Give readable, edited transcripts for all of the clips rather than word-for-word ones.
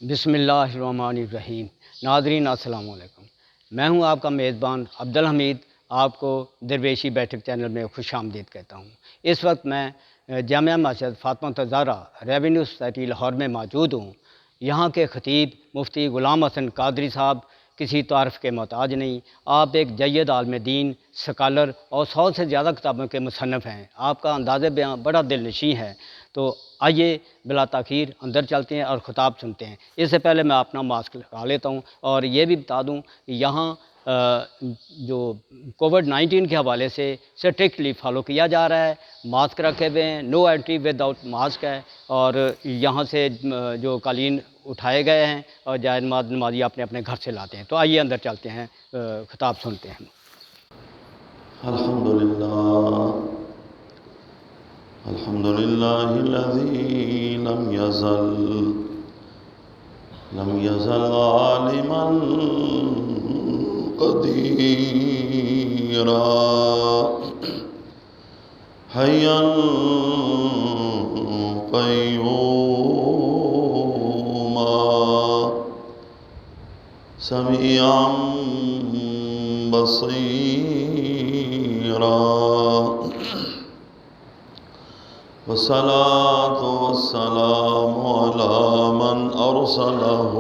بسم اللہ الرحمن الرحیم۔ ناظرین السلام علیکم، میں ہوں آپ کا میزبان عبدالحمید، آپ کو درویشی بیٹھک چینل میں خوش آمدید کہتا ہوں۔ اس وقت میں جامعہ مسجد فاطمہ الزہرا ریونیو سوسائٹی لاہور میں موجود ہوں۔ یہاں کے خطیب مفتی غلام حسن قادری صاحب کسی تعارف کے محتاج نہیں۔ آپ ایک جید عالم دین، سکالر اور 100 سے زیادہ کتابوں کے مصنف ہیں۔ آپ کا انداز بیان بڑا دل نشیں ہے۔ تو آئیے بلا تاخیر اندر چلتے ہیں اور خطاب سنتے ہیں۔ اس سے پہلے میں اپنا ماسک لگا لیتا ہوں اور یہ بھی بتا دوں کہ یہاں جو کووڈ-19 کے حوالے سے اسٹرکٹلی فالو کیا جا رہا ہے۔ ماسک رکھے ہوئے ہیں، no entry with out mask ہے، اور یہاں سے جو قالین اٹھائے گئے ہیں اور جائے نمازی اپنے اپنے گھر سے لاتے ہیں۔ تو آئیے اندر چلتے ہیں، خطاب سنتے ہیں۔ الحمدللہ الذی لم یزل عالما قدیرا حیا قیوما سمیعا بصیرا والصلاة والسلام على من أرسله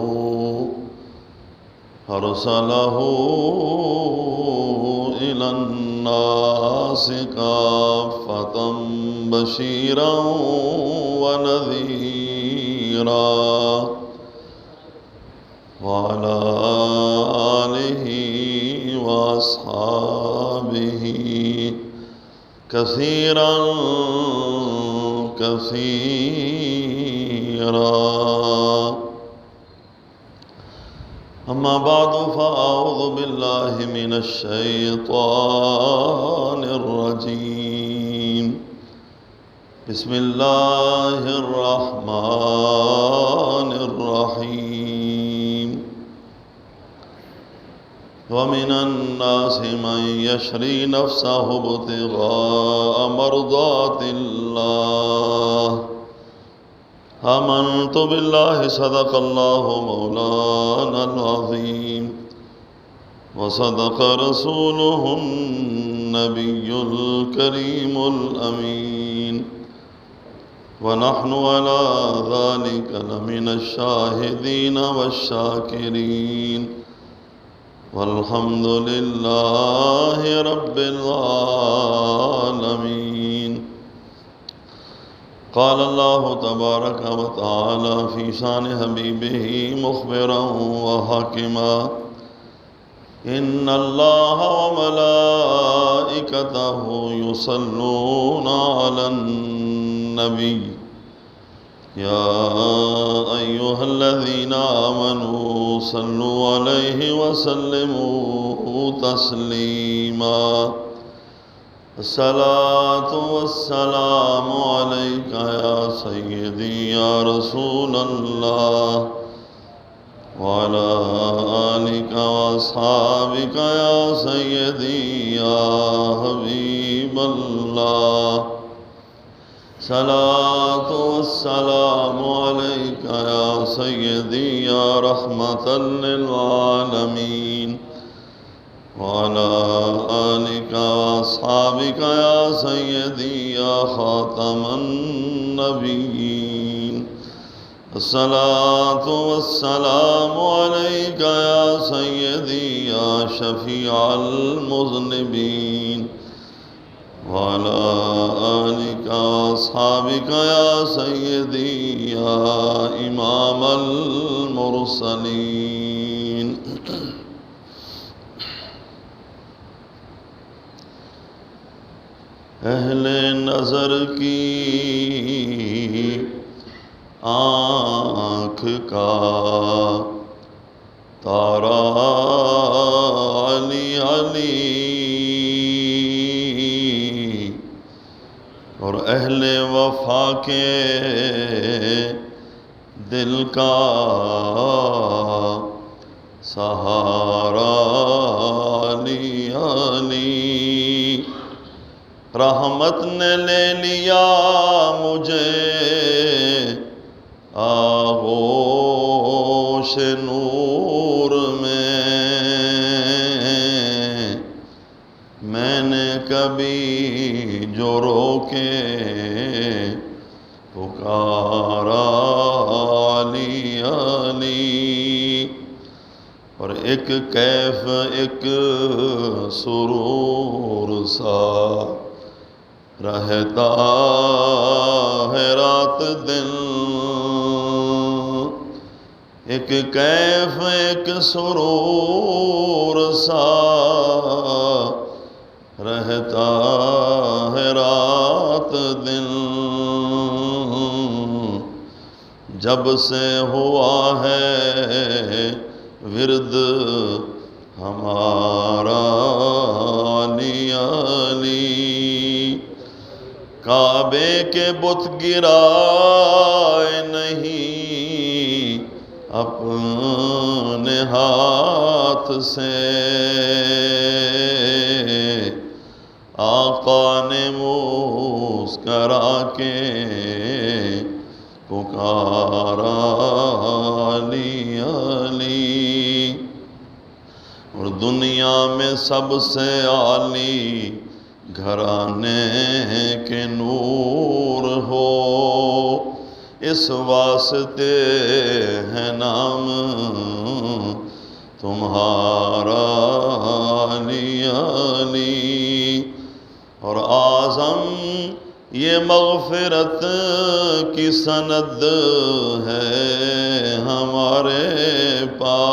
إلى الناس كافة بشيرا ونذيرا وعلى آله وأصحابه كثيرا كثيرا أما بعد فأعوذ بالله من الشيطان الرجيم بسم الله الرحمن الرحيم ومن الناس من يشري نفسه ابتغاء مرضات الله آمنت بالله صدق الله مولانا العظيم وصدق رسوله النبي الكريم الأمين ونحن على ذلك لمن الشاهدين والشاكرين والحمد لله رب العالمين۔ قال الله تبارك وتعالى في شان حبيبه مخبرا وحاكما إن الله وملائكته يصلون على النبي يا أيها الذين آمنوا صلوا عليه وسلموا تسليما الصلاة والسلام عليك يا سيدي يا رسول الله وعلى آلك وأصحابك يا سيدي يا حبيب الله صلاة والسلام عليك يا سيدي يا رحمة للعالمين وعلى آلك وأصحابك يا سيدي يا خاتم النبيين الصلاة والسلام عليك يا سيدي يا شفيع المذنبين وعلى آلك وأصحابك يا سيدي يا إمام المرسلين اہل نظر کی آنکھ کا تارا علی علی اور اہل وفا کے دل کا سہارا علی علی رحمت نے لے لیا مجھے آغوش جوش نور میں نے کبھی جو روکے پکارا علی علی، اور ایک کیف ایک سرور سا رہتا ہے رات دن، ایک کیف ایک سرور سا رہتا ہے رات دن، جب سے ہوا ہے ورد ہمارا علی علی، کعبے کے بت گرائے نہیں اپنے ہاتھ سے، آقا نے مسکرا کے پکارا علی علی، اور دنیا میں سب سے عالی گھرانے کے نور ہو، اس واسطے ہے نام تمہارا علی علی، اور اعظم یہ مغفرت کی سند ہے ہمارے پاس،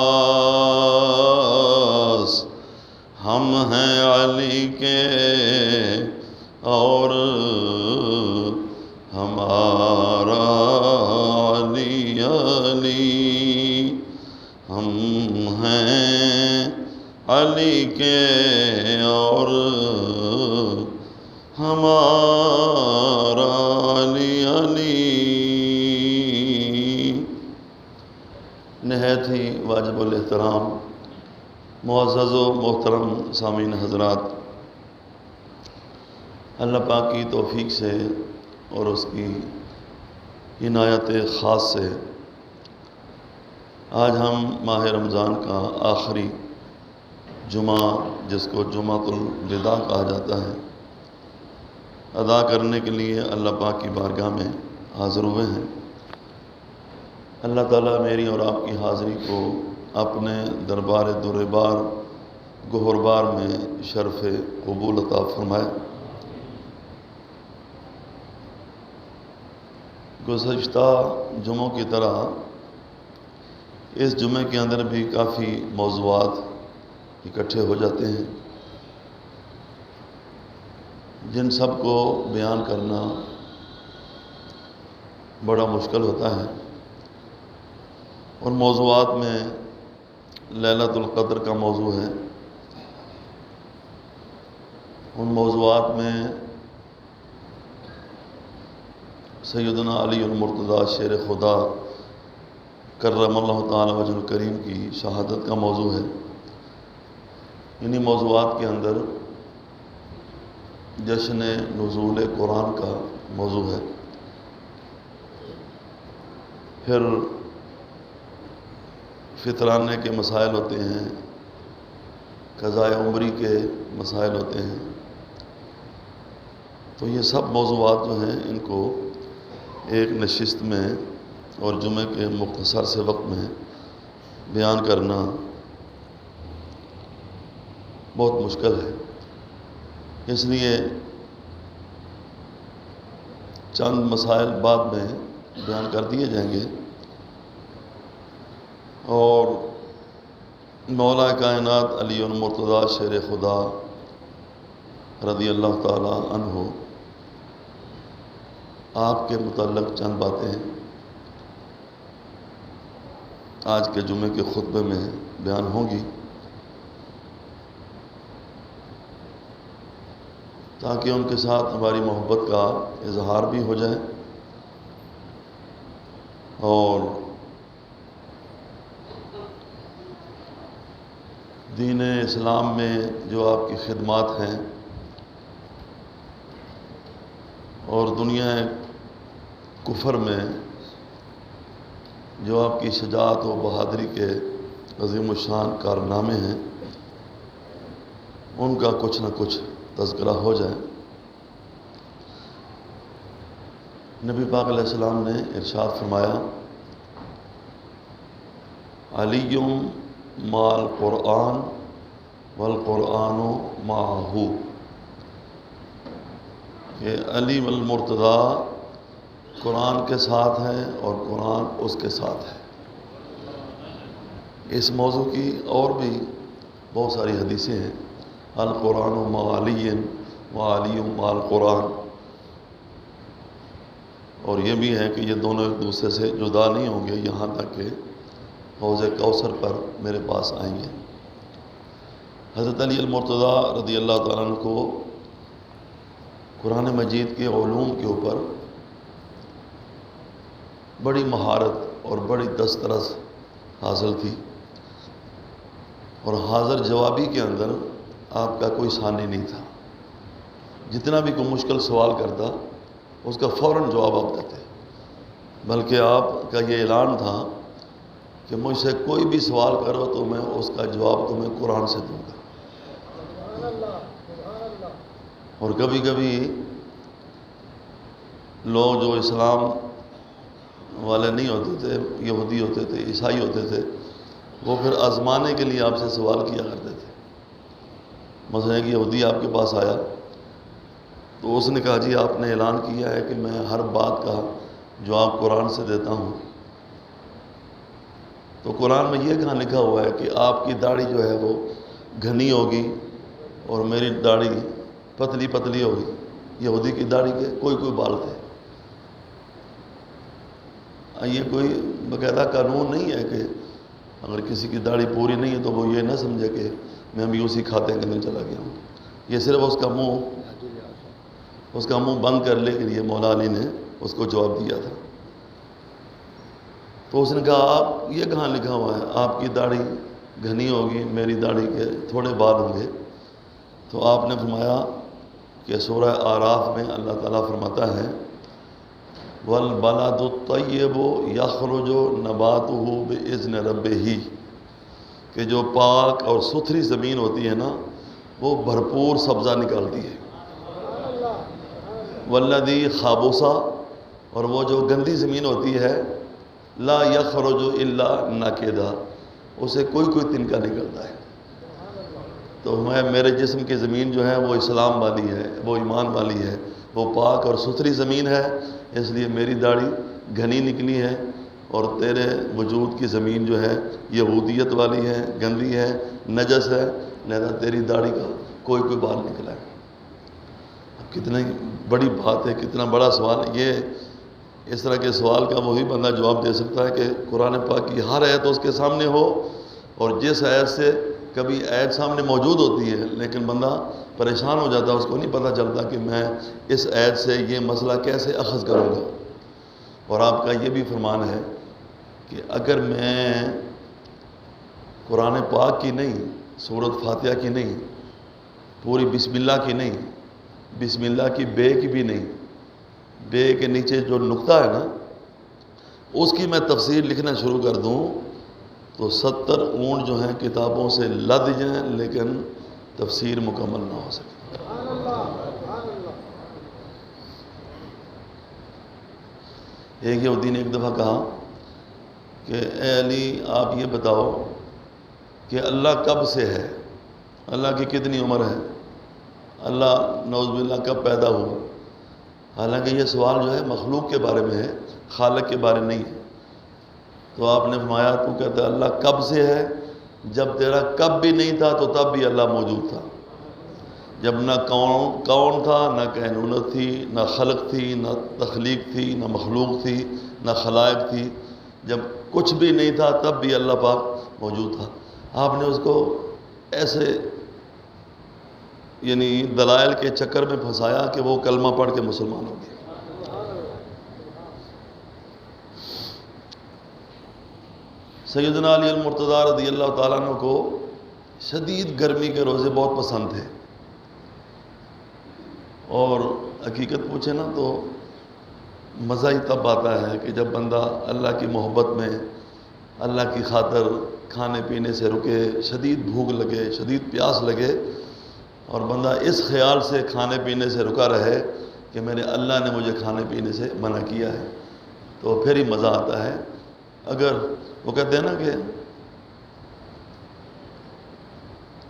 ہم ہیں علی کے اور ہمارا علی علی، ہم ہیں علی کے اور ہمارا علی علی۔ نہایت ہی واجب الاحترام معزز و محترم سامعین حضرات، اللہ پاک کی توفیق سے اور اس کی عنایت خاص سے آج ہم ماہ رمضان کا آخری جمعہ، جس کو جمعۃ الوداع کہا جاتا ہے، ادا کرنے کے لیے اللہ پاک کی بارگاہ میں حاضر ہوئے ہیں۔ اللہ تعالیٰ میری اور آپ کی حاضری کو اپنے دربار دربار گہربار میں شرف قبول عطا فرمائے۔ گزشتہ جمعوں کی طرح اس جمعے کے اندر بھی کافی موضوعات اکٹھے ہو جاتے ہیں، جن سب کو بیان کرنا بڑا مشکل ہوتا ہے، اور موضوعات میں لیلۃ القدر کا موضوع ہے، ان موضوعات میں سیدنا علی المرتضیٰ شیر خدا کرم اللہ تعالی وجہ الکریم کی شہادت کا موضوع ہے۔ انہی موضوعات کے اندر جشن نزول قرآن کا موضوع ہے، پھر فطرانے کے مسائل ہوتے ہیں، قضاء عمری کے مسائل ہوتے ہیں، تو یہ سب موضوعات جو ہیں ان کو ایک نشست میں اور جمعے کے مختصر سے وقت میں بیان کرنا بہت مشکل ہے، اس لیے چند مسائل بعد میں بیان کر دیے جائیں گے، اور مولا کائنات علی المرتضیٰ شیر خدا رضی اللہ تعالی عنہ آپ کے متعلق چند باتیں آج کے جمعے کے خطبے میں بیان ہوں گی، تاکہ ان کے ساتھ ہماری محبت کا اظہار بھی ہو جائے، اور دین اسلام میں جو آپ کی خدمات ہیں اور دنیا کفر میں جو آپ کی شجاعت و بہادری کے عظیم الشان کارنامے ہیں ان کا کچھ نہ کچھ تذکرہ ہو جائے۔ نبی پاک علیہ السلام نے ارشاد فرمایا، علی مع القرآن والقرآن معہ، کہ علی المرتضیٰ قرآن کے ساتھ ہیں اور قرآن اس کے ساتھ ہے۔ اس موضوع کی اور بھی بہت ساری حدیثیں ہیں، القرآن مع علی و علی مع القرآن، اور یہ بھی ہے کہ یہ دونوں ایک دوسرے سے جدا نہیں ہوں گے یہاں تک کہ حوض کوثر پر میرے پاس آئیں گے۔ حضرت علی المرتضیٰ رضی اللہ تعالیٰ عنہ کو قرآن مجید کے علوم کے اوپر بڑی مہارت اور بڑی دسترس حاصل تھی، اور حاضر جوابی کے اندر آپ کا کوئی ثانی نہیں تھا۔ جتنا بھی کوئی مشکل سوال کرتا اس کا فوراً جواب آپ دیتے، بلکہ آپ کا یہ اعلان تھا کہ مجھ سے کوئی بھی سوال کرو تو میں اس کا جواب تمہیں قرآن سے دوں گا۔ اور کبھی کبھی لوگ جو اسلام والے نہیں ہوتے تھے، یہودی ہوتے تھے، عیسائی ہوتے تھے، وہ پھر آزمانے کے لیے آپ سے سوال کیا کرتے تھے۔ مثلا ایک یہودی آپ کے پاس آیا تو اس نے کہا، جی آپ نے اعلان کیا ہے کہ میں ہر بات کا جواب قرآن سے دیتا ہوں، تو قرآن میں یہ کہاں لکھا ہوا ہے کہ آپ کی داڑھی جو ہے وہ گھنی ہوگی اور میری داڑھی پتلی پتلی ہوگی؟ یہودی کی داڑھی کے کوئی بال تھے۔ یہ کوئی باقاعدہ قانون نہیں ہے کہ اگر کسی کی داڑھی پوری نہیں ہے تو وہ یہ نہ سمجھے کہ میں بھی اسی کھاتے کے اندر چلا گیا ہوں۔ یہ صرف اس کا منہ بند کرنے کے لیے مولا علی نے اس کو جواب دیا تھا۔ تو اس نے کہا، آپ یہ کہاں لکھا ہوا ہے آپ کی داڑھی گھنی ہوگی، میری داڑھی کے تھوڑے بال ہوں گے؟ تو آپ نے فرمایا کہ سورہ اعراف میں اللہ تعالیٰ فرماتا ہے، وَالْبَلَدُ الطَّيِّبُ يَخْرُجُ نَبَاتُهُ بِإِذْنِ رَبِّهِ، کہ جو پاک اور ستھری زمین ہوتی ہے نا وہ بھرپور سبزہ نکالتی ہے۔ وَالَّذِي خَبُثَ، اور وہ جو گندی زمین ہوتی ہے، لا يَخْرُجُ إِلَّا نَكِدًا، اسے کوئی تنکا نکلتا ہے۔ تو میرے جسم کی زمین جو ہے وہ اسلام والی ہے، وہ ایمان والی ہے، وہ پاک اور ستھری زمین ہے، اس لیے میری داڑھی گھنی نکلی ہے، اور تیرے وجود کی زمین جو ہے یہودیت والی ہے، گندی ہے، نجس ہے، لہذا تیری داڑھی کا کوئی بال نکلا ہے۔ کتنی بڑی بات ہے، کتنا بڑا سوال ہے یہ۔ اس طرح کے سوال کا وہی بندہ جواب دے سکتا ہے کہ قرآن پاک کی ہر آیت اس کے سامنے ہو، اور جس آیت سے کبھی آیت سامنے موجود ہوتی ہے لیکن بندہ پریشان ہو جاتا ہے، اس کو نہیں پتہ چلتا کہ میں اس آیت سے یہ مسئلہ کیسے اخذ کروں گا۔ اور آپ کا یہ بھی فرمان ہے کہ اگر میں قرآن پاک کی نہیں، سورۃ فاتحہ کی نہیں، پوری بسم اللہ کی نہیں، بسم اللہ کی بے کی بھی نہیں، بے کے نیچے جو نقطہ ہے نا اس کی میں تفسیر لکھنا شروع کر دوں تو 70 اونٹ جو ہیں کتابوں سے لد جائیں لیکن تفسیر مکمل نہ ہو سکے۔ ایک یہودی نے ایک دفعہ کہا کہ اے علی آپ یہ بتاؤ کہ اللہ کب سے ہے، اللہ کی کتنی عمر ہے، اللہ نعوذ باللہ کب پیدا ہوا؟ حالانکہ یہ سوال جو ہے مخلوق کے بارے میں ہے، خالق کے بارے نہیں ہے۔ تو آپ نے فرمایا، تو کہتا ہے اللہ کب سے ہے؟ جب تیرا کب بھی نہیں تھا تو تب بھی اللہ موجود تھا، جب نہ کون تھا، نہ کینونت تھی، نہ خلق تھی، نہ تخلیق تھی، نہ مخلوق تھی، نہ خلائق تھی، جب کچھ بھی نہیں تھا تب بھی اللہ پاک موجود تھا۔ آپ نے اس کو ایسے یعنی دلائل کے چکر میں پھنسایا کہ وہ کلمہ پڑھ کے مسلمان ہو گیا۔ سیدنا علی المرتضیٰ رضی اللہ تعالیٰ عنہ کو شدید گرمی کے روزے بہت پسند تھے، اور حقیقت پوچھے نا تو مزہ ہی تب آتا ہے کہ جب بندہ اللہ کی محبت میں، اللہ کی خاطر کھانے پینے سے رکے، شدید بھوک لگے، شدید پیاس لگے، اور بندہ اس خیال سے کھانے پینے سے رکا رہے کہ میرے اللہ نے مجھے کھانے پینے سے منع کیا ہے، تو پھر ہی مزہ آتا ہے۔ اگر وہ کہتے ہیں نا کہ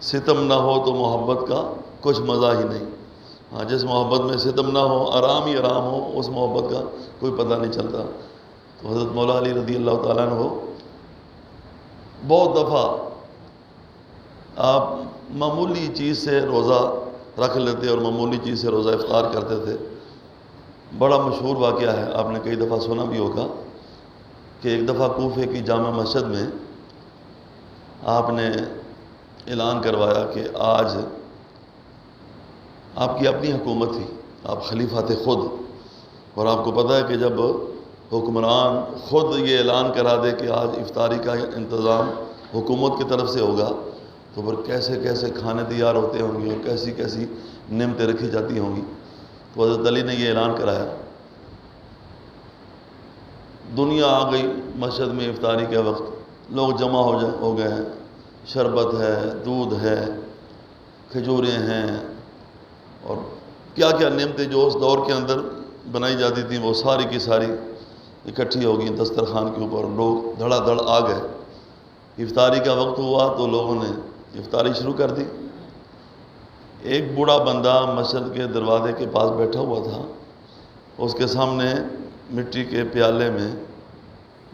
ستم نہ ہو تو محبت کا کچھ مزہ ہی نہیں۔ ہاں، جس محبت میں ستم نہ ہو، آرام ہی آرام ہو، اس محبت کا کوئی پتہ نہیں چلتا۔ تو حضرت مولا علی رضی اللہ تعالیٰ عنہ بہت دفعہ آپ معمولی چیز سے روزہ رکھ لیتے اور معمولی چیز سے روزہ افطار کرتے تھے۔ بڑا مشہور واقعہ ہے، آپ نے کئی دفعہ سنا بھی ہوگا کہ ایک دفعہ کوفے کی جامع مسجد میں آپ نے اعلان کروایا کہ آج آپ کی اپنی حکومت تھی، آپ خلیفہ تھے خود، اور آپ کو پتہ ہے کہ جب حکمران خود یہ اعلان کرا دے کہ آج افطاری کا انتظام حکومت کی طرف سے ہوگا، تو پھر کیسے کیسے کھانے تیار ہوتے ہوں گے اور کیسی کیسی نعمتیں رکھی جاتی ہوں گی۔ تو حضرت علی نے یہ اعلان کرایا، دنیا آ گئی مسجد میں افطاری کے وقت، لوگ جمع ہو گئے ہیں، شربت ہے، دودھ ہے، کھجوریں ہیں، اور کیا کیا نعمتیں جو اس دور کے اندر بنائی جاتی تھیں وہ ساری کی ساری اکٹھی ہو گئی دسترخوان کے اوپر، لوگ دھڑا دھڑ آ گئے۔ افطاری کا وقت ہوا تو لوگوں نے افطاری شروع کر دی۔ ایک بوڑھا بندہ مسجد کے دروازے کے پاس بیٹھا ہوا تھا، اس کے سامنے مٹی کے پیالے میں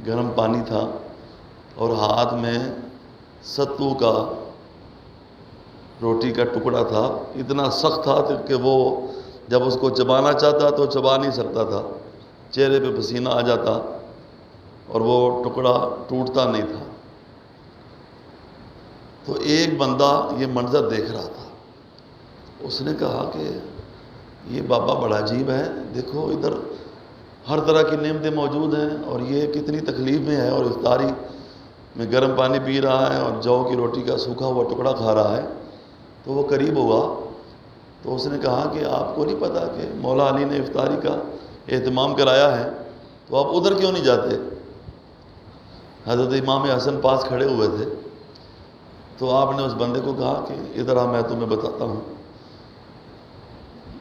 گرم پانی تھا اور ہاتھ میں ستو کا روٹی کا ٹکڑا تھا، اتنا سخت تھا کہ وہ جب اس کو چبانا چاہتا تو چبا نہیں سکتا تھا، چہرے پہ پسینہ آ جاتا اور وہ ٹکڑا ٹوٹتا نہیں تھا۔ تو ایک بندہ یہ منظر دیکھ رہا تھا، اس نے کہا کہ یہ بابا بڑا عجیب ہے، دیکھو ادھر ہر طرح کی نعمتیں موجود ہیں اور یہ کتنی تکلیف میں ہے اور افطاری میں گرم پانی پی رہا ہے اور جو کی روٹی کا سوکھا ہوا ٹکڑا کھا رہا ہے۔ تو وہ قریب ہوا تو اس نے کہا کہ آپ کو نہیں پتا کہ مولا علی نے افطاری کا اہتمام کرایا ہے، تو آپ ادھر کیوں نہیں جاتے؟ حضرت امام حسن پاس کھڑے ہوئے تھے، تو آپ نے اس بندے کو کہا کہ ادھر آ، میں تمہیں بتاتا ہوں۔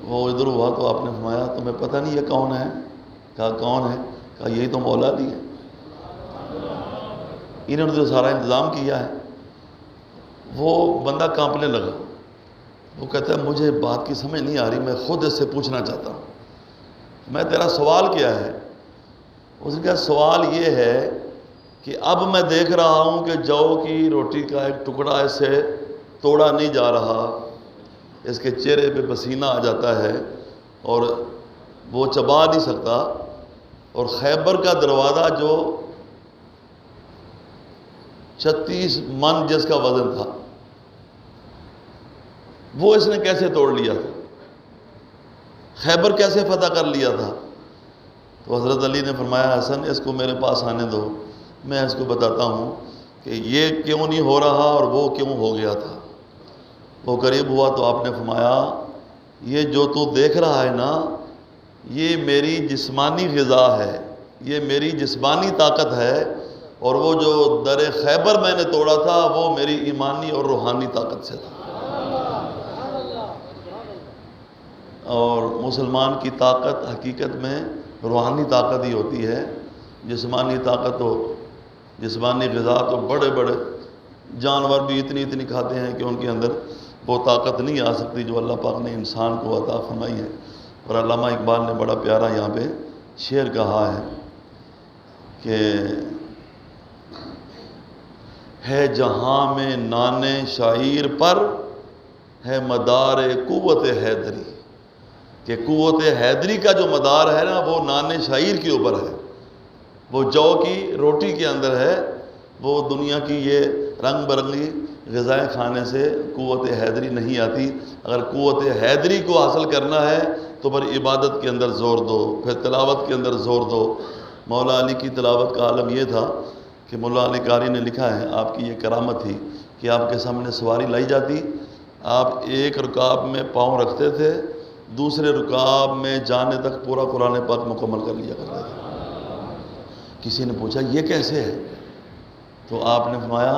وہ ادھر ہوا تو آپ نے فرمایا تمہیں پتہ نہیں یہ کون ہے؟ کہا کون ہے؟ کہا یہی تو مولا علی ہے، انہوں نے تو سارا انتظام کیا ہے۔ وہ بندہ کانپنے لگا، وہ کہتا ہے مجھے بات کی سمجھ نہیں آ رہی، میں خود اس سے پوچھنا چاہتا ہوں، میں تیرا سوال کیا ہے؟ اس نے کہا سوال یہ ہے کہ اب میں دیکھ رہا ہوں کہ جو کی روٹی کا ایک ٹکڑا اس سے توڑا نہیں جا رہا، اس کے چہرے پہ پسینہ آ جاتا ہے اور وہ چبا نہیں سکتا، اور خیبر کا دروازہ جو 36 من جس کا وزن تھا وہ اس نے کیسے توڑ لیا تھا، خیبر کیسے فتح کر لیا تھا؟ تو حضرت علی نے فرمایا حسن اس کو میرے پاس آنے دو، میں اس کو بتاتا ہوں کہ یہ کیوں نہیں ہو رہا اور وہ کیوں ہو گیا تھا۔ وہ قریب ہوا تو آپ نے فرمایا یہ جو تو دیکھ رہا ہے نا، یہ میری جسمانی غذا ہے، یہ میری جسمانی طاقت ہے، اور وہ جو در خیبر میں نے توڑا تھا وہ میری ایمانی اور روحانی طاقت سے تھا۔ اور مسلمان کی طاقت حقیقت میں روحانی طاقت ہی ہوتی ہے، جسمانی طاقت تو جسمانی غذا تو بڑے بڑے جانور بھی اتنی کھاتے ہیں کہ ان کے اندر وہ طاقت نہیں آ سکتی جو اللہ پاک نے انسان کو عطا فرمائی ہے۔ اور علامہ اقبال نے بڑا پیارا یہاں پہ شعر کہا ہے کہ ہے جہاں میں نان شعیر پر ہے مدار قوت حیدری، کہ قوت حیدری کا جو مدار ہے نا وہ نان شعیر کے اوپر ہے، وہ جو کی روٹی کے اندر ہے، وہ دنیا کی یہ رنگ برنگی غذائیں کھانے سے قوت حیدری نہیں آتی۔ اگر قوت حیدری کو حاصل کرنا ہے تو پھر عبادت کے اندر زور دو، پھر تلاوت کے اندر زور دو۔ مولا علی کی تلاوت کا عالم یہ تھا کہ مولا علی قاری نے لکھا ہے آپ کی یہ کرامت تھی کہ آپ کے سامنے سواری لائی جاتی، آپ ایک رکاب میں پاؤں رکھتے تھے، دوسرے رکاب میں جانے تک پورا قرآن پاک مکمل کر لیا کرتے تھے۔ کسی نے پوچھا یہ کیسے ہے؟ تو آپ نے فرمایا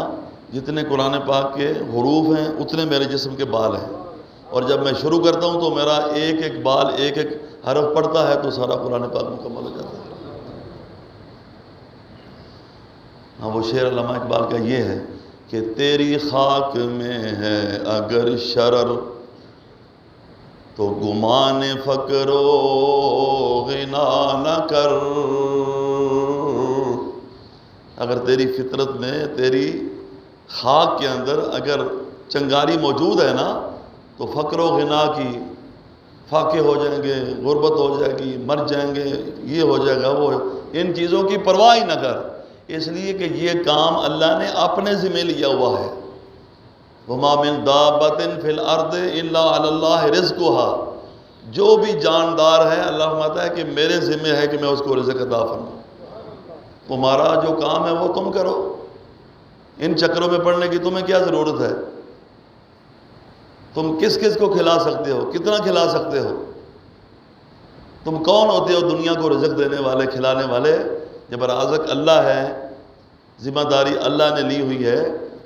جتنے قرآن پاک کے حروف ہیں اتنے میرے جسم کے بال ہیں، اور جب میں شروع کرتا ہوں تو میرا ایک ایک بال ایک ایک حرف پڑھتا ہے تو سارا قرآن پاک مکمل ہو جاتا ہے۔ ہاں وہ شعر علامہ اقبال کا یہ ہے کہ تیری خاک میں ہے اگر شرر تو گمان فقر و غنا نہ کر۔ اگر تیری فطرت میں، تیری خاک کے اندر اگر چنگاری موجود ہے نا تو فقر و غنا کی فاقے ہو جائیں گے، غربت ہو جائے گی، مر جائیں گے، یہ ہو جائے گا، وہ ان چیزوں کی پرواہ ہی نہ کر، اس لیے کہ یہ کام اللہ نے اپنے ذمہ لیا ہوا ہے۔ وَمَا مِن دَابَّةٍ فِي الْأَرْضِ إِلَّا عَلَى اللَّهِ رِزْقُهَا، جو بھی جاندار ہے اللہ فرماتا ہے کہ میرے ذمہ ہے کہ میں اس کو رزق عطا فرماؤں، تمہارا جو کام ہے وہ تم کرو، ان چکروں میں پڑنے کی تمہیں کیا ضرورت ہے؟ تم کس کس کو کھلا سکتے ہو، کتنا کھلا سکتے ہو؟ تم کون ہوتے ہو دنیا کو رزق دینے والے، کھلانے والے؟ جب رازق اللہ ہے، ذمہ داری اللہ نے لی ہوئی ہے،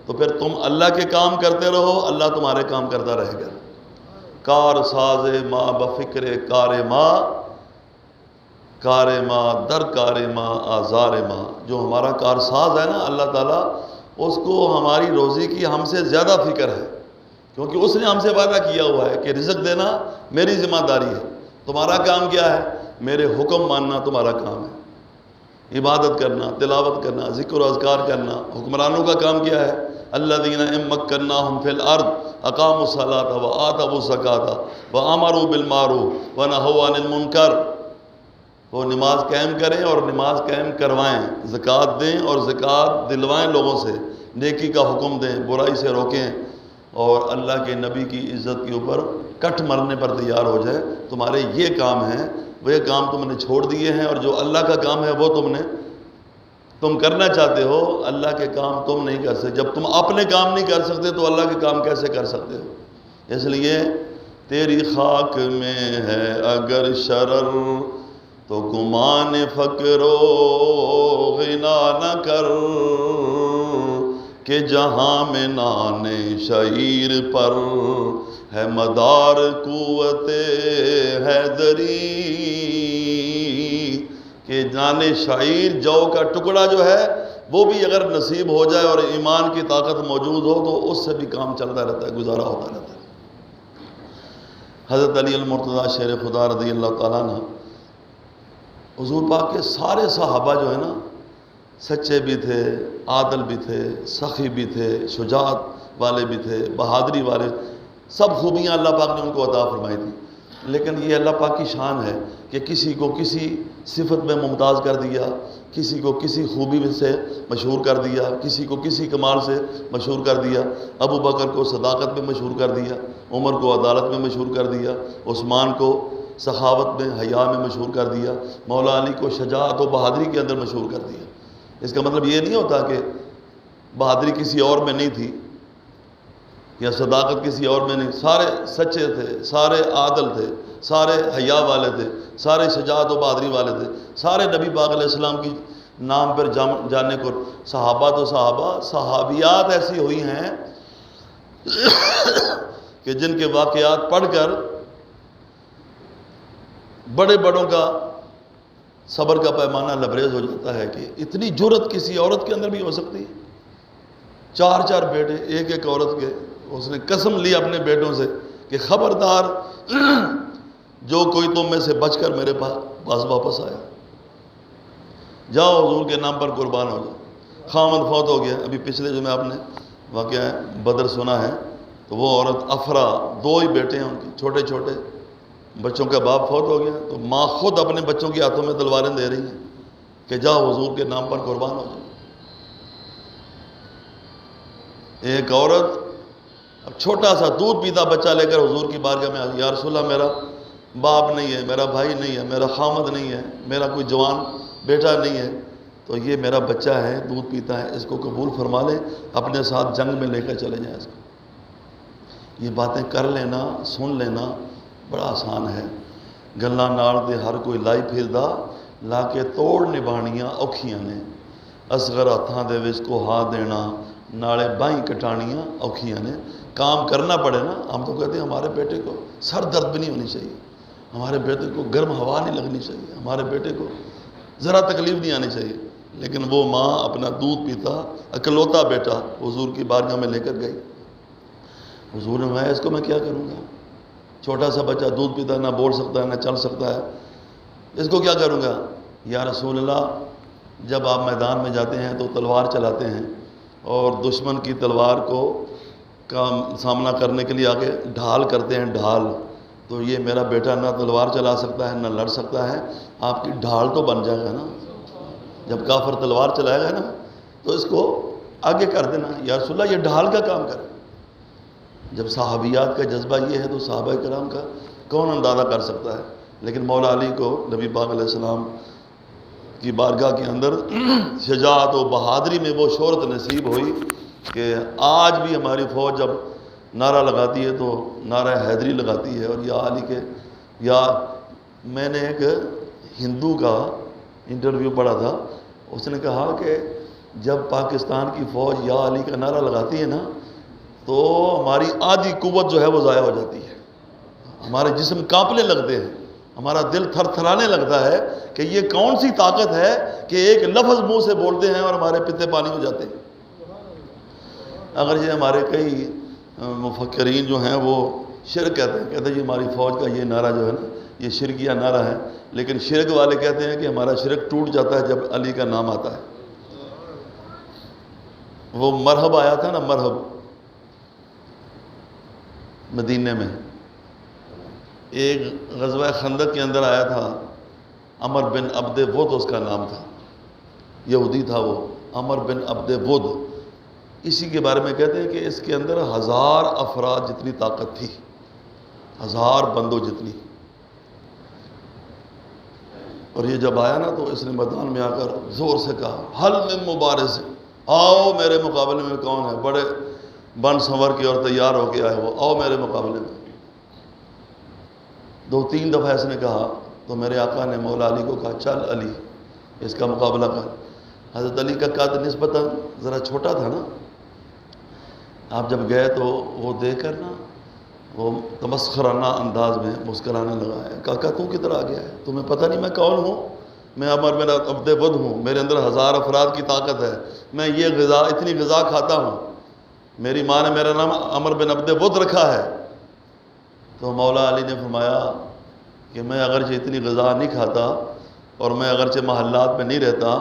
تو پھر تم اللہ کے کام کرتے رہو، اللہ تمہارے کام کرتا رہے گا۔ کار ساز ماں بفکر کار ماں، کار ماں در کار ماں آزار ماں، جو ہمارا کار ساز ہے نا اللہ تعالیٰ، اس کو ہماری روزی کی ہم سے زیادہ فکر ہے، کیونکہ اس نے ہم سے وعدہ کیا ہوا ہے کہ رزق دینا میری ذمہ داری ہے، تمہارا کام کیا ہے؟ میرے حکم ماننا تمہارا کام ہے، عبادت کرنا، تلاوت کرنا، ذکر و اذکار کرنا۔ حکمرانوں کا کام کیا ہے؟ الذین ان مکناہم فی الارض اقاموا الصلاۃ وآتوا الزکاۃ وامروا بالمعروف ونہوا عن المنکر، وہ نماز قائم کریں اور نماز قائم کروائیں، زکوٰۃ دیں اور زکوٰۃ دلوائیں لوگوں سے، نیکی کا حکم دیں، برائی سے روکیں، اور اللہ کے نبی کی عزت کے اوپر کٹ مرنے پر تیار ہو جائے۔ تمہارے یہ کام ہیں، وہ یہ کام تم نے چھوڑ دیے ہیں، اور جو اللہ کا کام ہے وہ تم کرنا چاہتے ہو، اللہ کے کام تم نہیں کر سکتے۔ جب تم اپنے کام نہیں کر سکتے تو اللہ کے کام کیسے کر سکتے ہو؟ اس لیے تیری خاک میں ہے اگر شرر تو گمان فقر و غنا نہ کر، کہ جہاں میں نان شعیر پر ہے مدار قوت حیدری، کہ نان شعیر جو کا ٹکڑا جو ہے وہ بھی اگر نصیب ہو جائے اور ایمان کی طاقت موجود ہو تو اس سے بھی کام چلتا رہتا ہے، گزارا ہوتا رہتا ہے۔ حضرت علی المرتضیٰ شیر خدا رضی اللہ تعالیٰ عنہ، حضور پاک کے سارے صحابہ جو ہیں نا، سچے بھی تھے، عادل بھی تھے، سخی بھی تھے، شجاعت والے بھی تھے، بہادری والے، سب خوبیاں اللہ پاک نے ان کو عطا فرمائی تھی، لیکن یہ اللہ پاک کی شان ہے کہ کسی کو کسی صفت میں ممتاز کر دیا، کسی کو کسی خوبی میں سے مشہور کر دیا، کسی کو کسی کمال سے مشہور کر دیا۔ ابو بکر کو صداقت میں مشہور کر دیا، عمر کو عدالت میں مشہور کر دیا، عثمان کو سخاوت میں، حیا میں مشہور کر دیا، مولا علی کو شجاعت و بہادری کے اندر مشہور کر دیا۔ اس کا مطلب یہ نہیں ہوتا کہ بہادری کسی اور میں نہیں تھی یا صداقت کسی اور میں نہیں، سارے سچے تھے، سارے عادل تھے، سارے حیا والے تھے، سارے شجاعت و بہادری والے تھے، سارے نبی پاک علیہ السلام کی نام پر جاننے کو۔ صحابہ تو صحابہ، صحابیات ایسی ہوئی ہیں کہ جن کے واقعات پڑھ کر بڑے بڑوں کا صبر کا پیمانہ لبریز ہو جاتا ہے کہ اتنی جرت کسی عورت کے اندر بھی ہو سکتی ہے۔ 4 بیٹے ایک ایک عورت کے، اس نے قسم لی اپنے بیٹوں سے کہ خبردار جو کوئی تم میں سے بچ کر میرے پاس واپس آیا، جاؤ حضور کے نام پر قربان ہو جاؤ۔ خامد فوت ہو گیا، ابھی پچھلے جو میں آپ نے واقعہ بدر سنا ہے، تو وہ عورت افرا، 2 ہی بیٹے ہیں ان کے چھوٹے چھوٹے، بچوں کا باپ فوت ہو گیا، تو ماں خود اپنے بچوں کے ہاتھوں میں تلواریں دے رہی ہیں کہ جاؤ حضور کے نام پر قربان ہو جاؤ۔ ایک عورت اب چھوٹا سا دودھ پیتا بچہ لے کر حضور کی بارگاہ میں آئی، یا رسول اللہ میرا باپ نہیں ہے، میرا بھائی نہیں ہے، میرا خامد نہیں ہے، میرا کوئی جوان بیٹا نہیں ہے، تو یہ میرا بچہ ہے، دودھ پیتا ہے، اس کو قبول فرما لیں، اپنے ساتھ جنگ میں لے کر چلے جائیں اس کو۔ یہ باتیں کر لینا، سن لینا، بڑا آسان ہے۔ گلاں نال دے ہر کوئی لائی پھردا، لا کے توڑ نبھانیاں اوکھیاں نے، اصغر ہاتھاں دے وچ کو ہاتھ دینا، نالے بائیں کٹانیاں اوکھیاں نے۔ کام کرنا پڑے نا، ہم تو کہتے ہیں ہمارے بیٹے کو سر درد بھی نہیں ہونی چاہیے، ہمارے بیٹے کو گرم ہوا نہیں لگنی چاہیے، ہمارے بیٹے کو ذرا تکلیف نہیں آنی چاہیے، لیکن وہ ماں اپنا دودھ پیتا اکلوتا بیٹا حضور کی بارگاہ میں لے کر گئی۔ حضور نے فرمایا اس کو میں کیا کروں گا؟ چھوٹا سا بچہ دودھ پیتا ہے، نہ بول سکتا ہے نہ چل سکتا ہے، اس کو کیا کروں گا؟ یا رسول اللہ، جب آپ میدان میں جاتے ہیں تو تلوار چلاتے ہیں اور دشمن کی تلوار کو کا سامنا کرنے کے لیے آگے ڈھال کرتے ہیں، ڈھال، تو یہ میرا بیٹا نہ تلوار چلا سکتا ہے نہ لڑ سکتا ہے، آپ کی ڈھال تو بن جائے گا نا۔ جب کافر تلوار چلائے گا نا تو اس کو آگے کر دینا، یا رسول اللہ یہ ڈھال کا کام کرے۔ جب صحابیات کا جذبہ یہ ہے تو صحابہ کرام کا کون اندازہ کر سکتا ہے؟ لیکن مولا علی کو نبی پاک علیہ السلام کی بارگاہ کے اندر شجاعت و بہادری میں وہ شہرت نصیب ہوئی کہ آج بھی ہماری فوج جب نعرہ لگاتی ہے تو نعرہ حیدری لگاتی ہے، اور یا علی کے یا میں نے ایک ہندو کا انٹرویو پڑھا تھا، اس نے کہا کہ جب پاکستان کی فوج یا علی کا نعرہ لگاتی ہے نا تو ہماری آدھی قوت جو ہے وہ ضائع ہو جاتی ہے، ہمارے جسم کانپنے لگتے ہیں، ہمارا دل تھر تھرانے لگتا ہے کہ یہ کون سی طاقت ہے کہ ایک لفظ منہ سے بولتے ہیں اور ہمارے پتے پانی ہو جاتے ہیں۔ اگر یہ ہمارے کئی مفکرین جو ہیں وہ شرک کہتے ہیں یہ ہماری فوج کا یہ نعرہ جو ہے نا یہ شرکیہ نعرہ ہے، لیکن شرک والے کہتے ہیں کہ ہمارا شرک ٹوٹ جاتا ہے جب علی کا نام آتا ہے۔ وہ مرحب آیا تھا نا، مرحب مدینے میں، ایک غزوہ خندق کے اندر آیا تھا، عمر بن عبد ود اس کا نام تھا، یہودی تھا وہ، عمر بن عبد ود۔ اسی کے بارے میں کہتے ہیں کہ اس کے اندر 1000 افراد جتنی طاقت تھی، 1000 بندوں جتنی۔ اور یہ جب آیا نا تو اس نے میدان میں آ کر زور سے کہا حل من مبارز، آؤ میرے مقابلے میں کون ہے، بڑے بن سنور کے اور تیار ہو کے آئے وہ، آؤ میرے مقابلے میں۔ 2-3 دفعہ اس نے کہا تو میرے آقا نے مولا علی کو کہا چل علی اس کا مقابلہ کر۔ حضرت علی کا قد نسبتاً ذرا چھوٹا تھا نا، آپ جب گئے تو وہ دیکھ کر نا وہ تمسخرانہ انداز میں مسکرانے لگا ہے، کہا تو کدھر آ گیا ہے، تمہیں پتہ نہیں میں کون ہوں؟ میں عمر بن عبد ود ہوں، میرے اندر 1000 افراد کی طاقت ہے، میں یہ غذا اتنی غذا کھاتا ہوں، میری ماں نے میرا نام عمر بن عبد ود رکھا ہے۔ تو مولا علی نے فرمایا کہ میں اگرچہ اتنی غذا نہیں کھاتا اور میں اگرچہ محلات میں نہیں رہتا،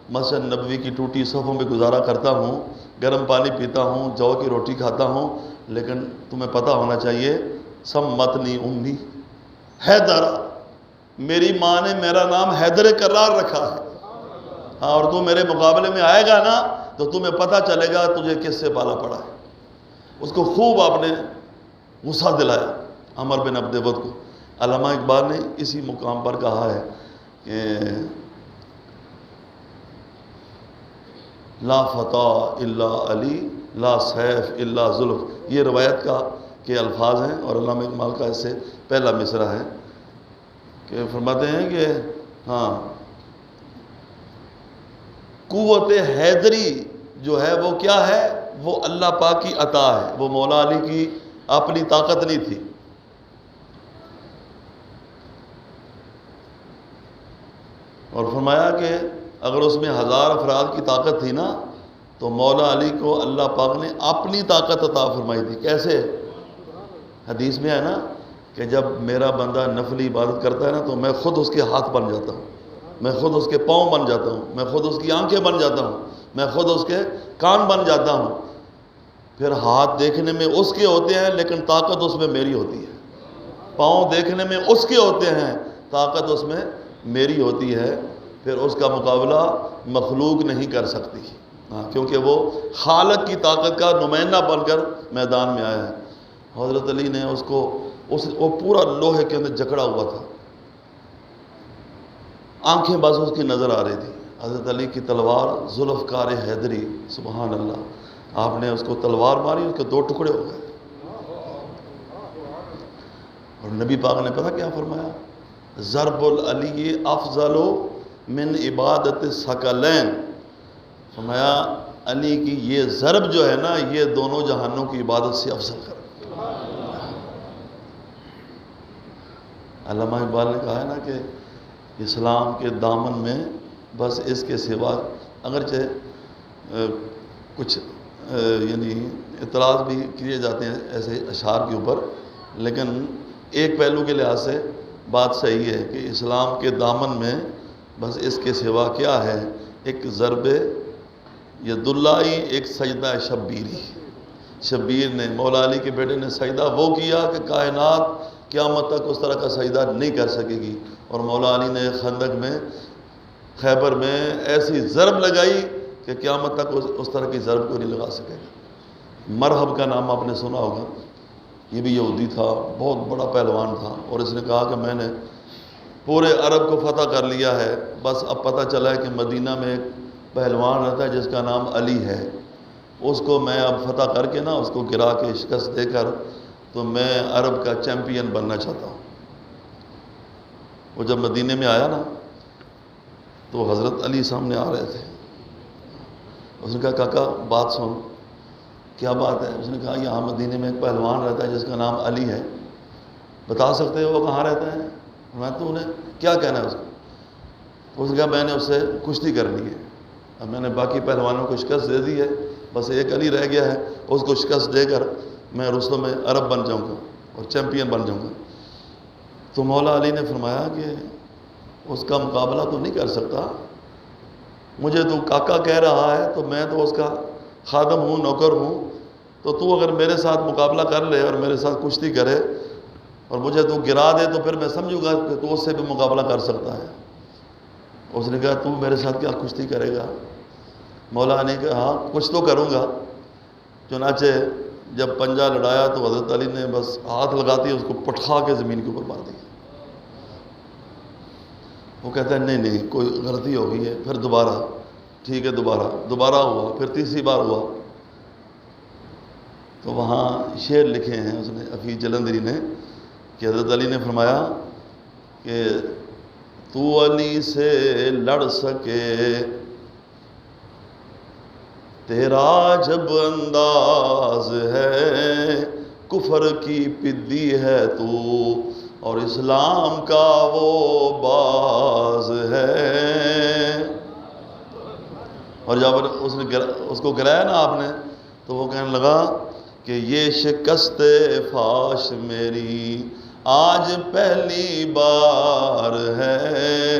مسجد نبوی کی ٹوٹی صفوں میں گزارا کرتا ہوں، گرم پانی پیتا ہوں، جو کی روٹی کھاتا ہوں، لیکن تمہیں پتہ ہونا چاہیے سمتنی امی حیدر، میری ماں نے میرا نام حیدر کرار رکھا ہے۔ ہاں، اور تو میرے مقابلے میں آئے گا نا تو تمہیں پتہ چلے گا تجھے کس سے پالا پڑا ہے۔ اس کو خوب آپ نے غصہ دلایا عمر بن عبد ود کو۔ علامہ اقبال نے اسی مقام پر کہا ہے کہ لا فتح الا علی لا سیف الا زلف، یہ روایت کا کے الفاظ ہیں، اور علامہ اقبال کا اس سے پہلا مصرع ہے کہ فرماتے ہیں کہ ہاں قوت حیدری جو ہے وہ کیا ہے، وہ اللہ پاک کی عطا ہے، وہ مولا علی کی اپنی طاقت نہیں تھی۔ اور فرمایا کہ اگر اس میں 1000 افراد کی طاقت تھی نا تو مولا علی کو اللہ پاک نے اپنی طاقت عطا فرمائی تھی۔ کیسے؟ حدیث میں ہے نا کہ جب میرا بندہ نفلی عبادت کرتا ہے نا تو میں خود اس کے ہاتھ بن جاتا ہوں، میں خود اس کے پاؤں بن جاتا ہوں، میں خود اس کی آنکھیں بن جاتا ہوں، میں خود اس کے کان بن جاتا ہوں۔ پھر ہاتھ دیکھنے میں اس کے ہوتے ہیں لیکن طاقت اس میں میری ہوتی ہے، پاؤں دیکھنے میں اس کے ہوتے ہیں طاقت اس میں میری ہوتی ہے، پھر اس کا مقابلہ مخلوق نہیں کر سکتی، کیونکہ وہ خالق کی طاقت کا نمائندہ بن کر میدان میں آیا ہے۔ حضرت علی نے اس کو وہ پورا لوہے کے اندر جکڑا ہوا تھا، آنکھیں بس اس کی نظر آ رہی تھی۔ حضرت علی کی تلوار ذوالفقار حیدری، سبحان اللہ، آپ نے اس کو تلوار ماری، اس کے 2 ٹکڑے ہو گئے۔ اور نبی پاک نے پتہ کیا فرمایا؟ ضرب العلی افضل من عبادت ثقلین، فرمایا علی کی یہ ضرب جو ہے نا یہ دونوں جہانوں کی عبادت سے افضل کر۔ علامہ اقبال نے کہا ہے نا کہ اسلام کے دامن میں بس اس کے سوا، اگرچہ کچھ یعنی اعتراض بھی کیے جاتے ہیں ایسے اشعار کے اوپر، لیکن ایک پہلو کے لحاظ سے بات صحیح ہے کہ اسلام کے دامن میں بس اس کے سوا کیا ہے؟ ایک ضرب ید اللہ، ایک سجدہ شبیری۔ شبیر نے، مولا علی کے بیٹے نے سجدہ وہ کیا کہ کائنات قیامت تک اس طرح کا سجدہ نہیں کر سکے گی، اور مولا علی نے خندق میں، خیبر میں ایسی ضرب لگائی کہ قیامت تک اس طرح کی ضرب کو نہیں لگا سکے گا۔ مرحب کا نام آپ نے سنا ہوگا، یہ بھی یہودی تھا، بہت بڑا پہلوان تھا، اور اس نے کہا کہ میں نے پورے عرب کو فتح کر لیا ہے، بس اب پتہ چلا ہے کہ مدینہ میں ایک پہلوان رہتا ہے جس کا نام علی ہے، اس کو میں اب فتح کر کے نا اس کو گرا کے شکست دے کر تو میں عرب کا چیمپئن بننا چاہتا ہوں۔ وہ جب مدینے میں آیا نا تو حضرت علی سامنے آ رہے تھے، اس نے کہا کاکا بات سن۔ کیا بات ہے؟ اس نے کہا یہاں مدینے میں ایک پہلوان رہتا ہے جس کا نام علی ہے، بتا سکتے ہو وہ کہاں رہتا ہے؟ میں تو انہیں کیا کہنا ہے اس کو؟ اس نے کہا میں نے اس سے کشتی کرنی ہے، اب میں نے باقی پہلوانوں کو شکست دے دی ہے، بس ایک علی رہ گیا ہے، اس کو شکست دے کر میں رستم میں عرب بن جاؤں گا اور چیمپئن بن جاؤں گا۔ تو مولا علی نے فرمایا کہ اس کا مقابلہ تو نہیں کر سکتا، مجھے تو کاکا کہہ رہا ہے تو میں تو اس کا خادم ہوں، نوکر ہوں، تو اگر میرے ساتھ مقابلہ کر لے اور میرے ساتھ کشتی کرے اور مجھے تو گرا دے تو پھر میں سمجھوں گا کہ تو اس سے بھی مقابلہ کر سکتا ہے۔ اس نے کہا تو میرے ساتھ کیا کشتی کرے گا؟ مولا نے کہا ہاں کچھ تو کروں گا۔ چنانچہ جب پنجہ لڑایا تو حضرت علی نے بس ہاتھ لگاتی اس کو پٹخا کے زمین کے اوپر مار دیا۔ وہ کہتا ہے نہیں نہیں کوئی غلطی ہو گئی ہے، پھر دوبارہ، ٹھیک ہے دوبارہ ہوا، پھر تیسری بار ہوا۔ تو وہاں شعر لکھے ہیں اس نے، حفیظ جلندری نے، کہ حضرت علی نے فرمایا کہ تو علی سے لڑ سکے تیرا جب انداز ہے، کفر کی پدی ہے تو اور اسلام کا وہ باز ہے۔ اور جب اس کو گرایا نا آپ نے تو وہ کہنے لگا کہ یہ شکست فاش میری آج پہلی بار ہے،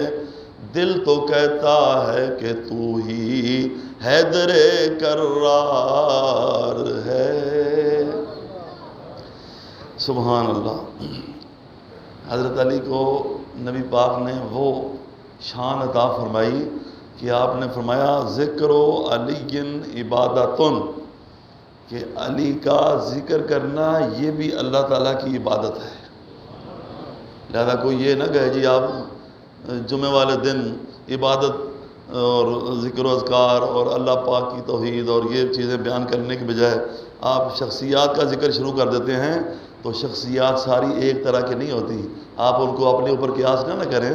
دل تو کہتا ہے کہ تو ہی حیدر کرار ہے۔ سبحان اللہ۔ حضرت علی کو نبی پاک نے وہ شان عطا فرمائی کہ آپ نے فرمایا ذکر علی عبادتن، کہ علی کا ذکر کرنا یہ بھی اللہ تعالیٰ کی عبادت ہے۔ لہذا کوئی یہ نہ کہے جی آپ جمعہ والے دن عبادت اور ذکر و اذکار اور اللہ پاک کی توحید اور یہ چیزیں بیان کرنے کے بجائے آپ شخصیات کا ذکر شروع کر دیتے ہیں، تو شخصیات ساری ایک طرح کی نہیں ہوتی، آپ ان کو اپنے اوپر قیاس نہ کریں۔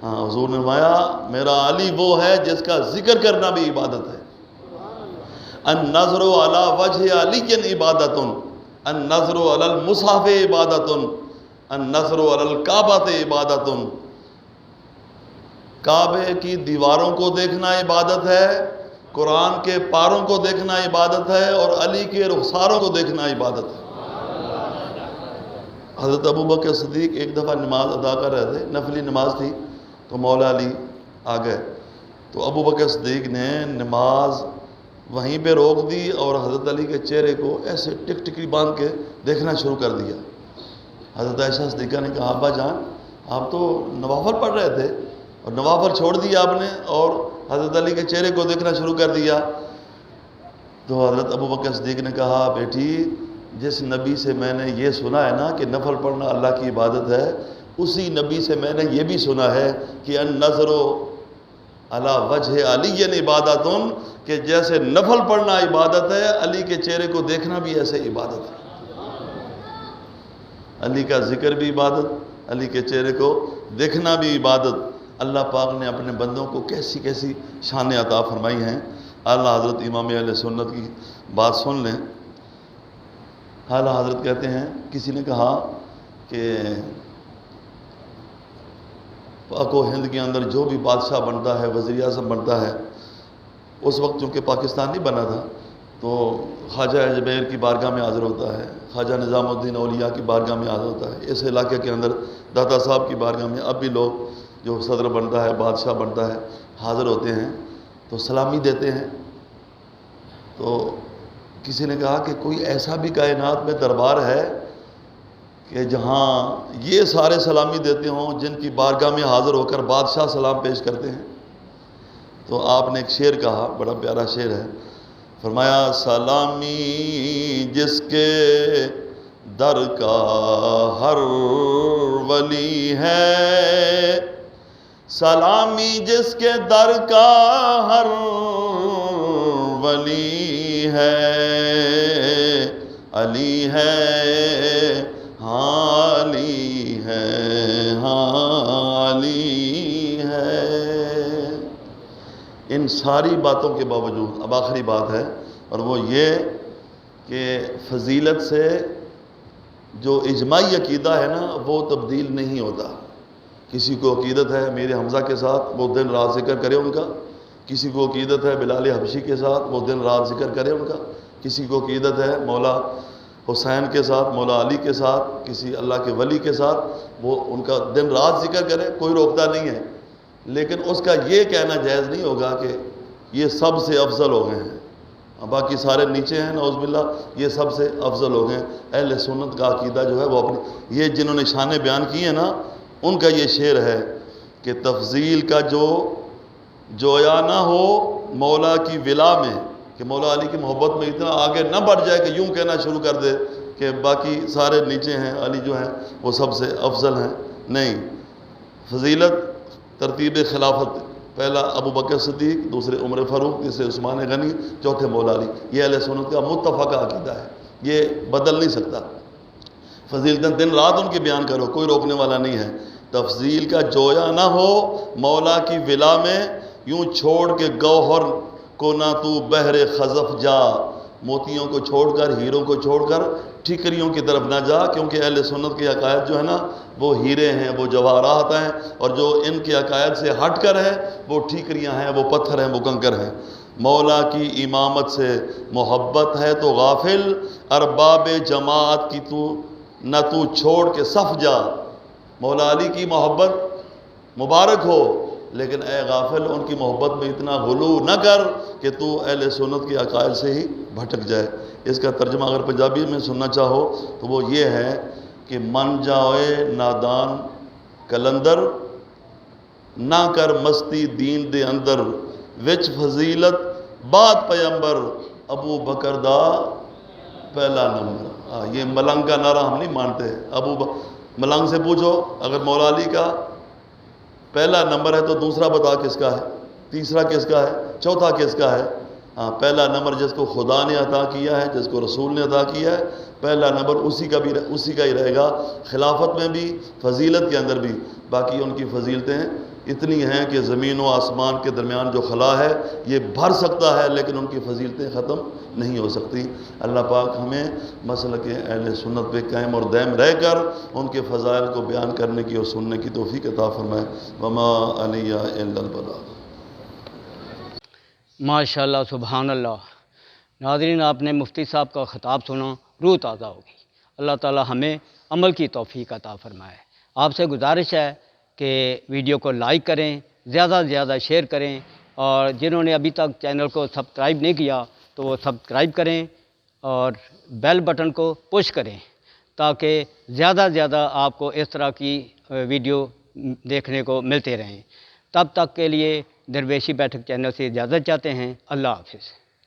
ہاں حضور نے فرمایا میرا علی وہ ہے جس کا ذکر کرنا بھی عبادت ہے۔ النظر علی وجہ علی عبادت، النظر علی المصحف عبادت، النظر علی الکعبۃ عبادت، کعبے کی دیواروں کو دیکھنا عبادت ہے، قرآن کے پاروں کو دیکھنا عبادت ہے، اور علی کے رخساروں کو دیکھنا عبادت ہے۔ حضرت ابو بکر صدیق ایک دفعہ نماز ادا کر رہے تھے، نفلی نماز تھی، تو مولا علی آ گئے، تو ابو بکر صدیق نے نماز وہیں پہ روک دی اور حضرت علی کے چہرے کو ایسے ٹک ٹکی باندھ کے دیکھنا شروع کر دیا۔ حضرت عائشہ صدیقہ نے کہا ابا جان آپ تو نوافل پڑھ رہے تھے اور نوافل چھوڑ دیا آپ نے اور حضرت علی کے چہرے کو دیکھنا شروع کر دیا۔ تو حضرت ابو بکر صدیق نے کہا بیٹی جس نبی سے میں نے یہ سنا ہے نا کہ نفل پڑھنا اللہ کی عبادت ہے، اسی نبی سے میں نے یہ بھی سنا ہے کہ النظر علی وجہ علی عبادت، کہ جیسے نفل پڑھنا عبادت ہے، علی کے چہرے کو دیکھنا بھی ایسے عبادت ہے۔ علی کا ذکر بھی عبادت، علی کے چہرے کو دیکھنا بھی عبادت۔ اللہ پاک نے اپنے بندوں کو کیسی کیسی شان عطا فرمائی ہیں۔ اعلیٰ حضرت امام اہل سنت کی بات سن لیں۔ اعلیٰ حضرت کہتے ہیں، کسی نے کہا کہ پاک و ہند کے اندر جو بھی بادشاہ بنتا ہے، وزیر اعظم بنتا ہے، اس وقت چونکہ پاکستان نہیں بنا تھا تو خواجہ اجمیر کی بارگاہ میں حاضر ہوتا ہے، خواجہ نظام الدین اولیاء کی بارگاہ میں حاضر ہوتا ہے۔ اس علاقے کے اندر داتا صاحب کی بارگاہ میں اب بھی لوگ جو صدر بنتا ہے، بادشاہ بنتا ہے، حاضر ہوتے ہیں تو سلامی دیتے ہیں۔ تو کسی نے کہا کہ کوئی ایسا بھی کائنات میں دربار ہے کہ جہاں یہ سارے سلامی دیتے ہوں جن کی بارگاہ میں حاضر ہو کر بادشاہ سلام پیش کرتے ہیں؟ تو آپ نے ایک شعر کہا، بڑا پیارا شعر ہے، فرمایا سلامی جس کے در کا ہر ولی ہے، سلامی جس کے در کا ہر ولی ہے، علی ہے ہاں علی ہے ہاں علی ہے۔ ان ساری باتوں کے باوجود اب آخری بات ہے، اور وہ یہ کہ فضیلت سے جو اجماعی عقیدہ ہے نا وہ تبدیل نہیں ہوتا۔ کسی کو عقیدت ہے میرے حمزہ کے ساتھ، وہ دن رات ذکر کرے ان کا۔ کسی کو عقیدت ہے بلال حبشی کے ساتھ، وہ دن رات ذکر کرے ان کا۔ کسی کو عقیدت ہے مولا حسین کے ساتھ، مولا علی کے ساتھ، کسی اللہ کے ولی کے ساتھ، وہ ان کا دن رات ذکر کرے، کوئی روکتا نہیں ہے۔ لیکن اس کا یہ کہنا جائز نہیں ہوگا کہ یہ سب سے افضل ہو گئے ہیں، باقی سارے نیچے ہیں، نعوذ باللہ یہ سب سے افضل ہو گئے ہیں۔ اہل سنت کا عقیدہ جو ہے وہ اپنی یہ جنہوں نے شانیں بیان کی ہیں نا، ان کا یہ شعر ہے کہ تفضیل کا جو جویا نہ ہو مولا کی ولا میں، کہ مولا علی کی محبت میں اتنا آگے نہ بڑھ جائے کہ یوں کہنا شروع کر دے کہ باقی سارے نیچے ہیں، علی جو ہیں وہ سب سے افضل ہیں۔ نہیں، فضیلت ترتیب خلافت، پہلا ابو بکر صدیق، دوسرے عمر فاروق، تیسرے عثمان غنی، چوتھے مولا علی۔ یہ اہل سنت کا متفقہ عقیدہ ہے، یہ بدل نہیں سکتا۔ فضیلتیں دن رات ان کی بیان کرو، کوئی روکنے والا نہیں ہے۔ تفضیل کا جویا نہ ہو مولا کی ولا میں، یوں چھوڑ کے گوہر کو نہ تو بحر خزف جا، موتیوں کو چھوڑ کر، ہیروں کو چھوڑ کر ٹھیکریوں کی طرف نہ جا، کیونکہ اہل سنت کے عقائد جو ہے نا وہ ہیرے ہیں، وہ جواہرات ہیں، اور جو ان کے عقائد سے ہٹ کر ہے وہ ٹھیکریاں ہیں، وہ پتھر ہیں، وہ کنکر ہیں۔ مولا کی امامت سے محبت ہے تو غافل، ارباب جماعت کی نہ تو چھوڑ کے صف جا۔ مولا علی کی محبت مبارک ہو، لیکن اے غافل ان کی محبت میں اتنا غلو نہ کر کہ تو اہل سنت کے عقائد سے ہی بھٹک جائے۔ اس کا ترجمہ اگر پنجابی میں سننا چاہو تو وہ یہ ہے کہ من جائے نادان کلندر، نہ کر مستی دین دے اندر، وچ فضیلت بعد پیمبر، ابو بکر دا پہلا نمبر۔ یہ ملنگ کا نعرہ ہم نہیں مانتے۔ ملنگ سے پوچھو اگر مولا علی کا پہلا نمبر ہے تو دوسرا بتا کس کا ہے، تیسرا کس کا ہے، چوتھا کس کا ہے؟ پہلا نمبر جس کو خدا نے عطا کیا ہے، جس کو رسول نے عطا کیا ہے، پہلا نمبر اسی کا ہی رہے گا، خلافت میں بھی، فضیلت کے اندر بھی۔ باقی ان کی فضیلتیں اتنی ہیں کہ زمین و آسمان کے درمیان جو خلا ہے یہ بھر سکتا ہے، لیکن ان کی فضیلتیں ختم نہیں ہو سکتی۔ اللہ پاک ہمیں مسلک اہل سنت پہ قائم اور دائم رہ کر ان کے فضائل کو بیان کرنے کی اور سننے کی توفیق عطا فرمائے۔ وما علی الا البلاغ۔ ماشاءاللہ، سبحان اللہ۔ ناظرین، آپ نے مفتی صاحب کا خطاب سنا، روح تازہ ہوگی۔ اللہ تعالی ہمیں عمل کی توفیق عطا فرمائے۔ آپ سے گزارش ہے کہ ویڈیو کو لائک کریں، زیادہ سے زیادہ شیئر کریں، اور جنہوں نے ابھی تک چینل کو سبسکرائب نہیں کیا تو وہ سبسکرائب کریں اور بیل بٹن کو پش کریں تاکہ زیادہ سے زیادہ آپ کو اس طرح کی ویڈیو دیکھنے کو ملتے رہیں۔ تب تک کے لیے درویشی بیٹھک چینل سے اجازت چاہتے ہیں۔ اللہ حافظ۔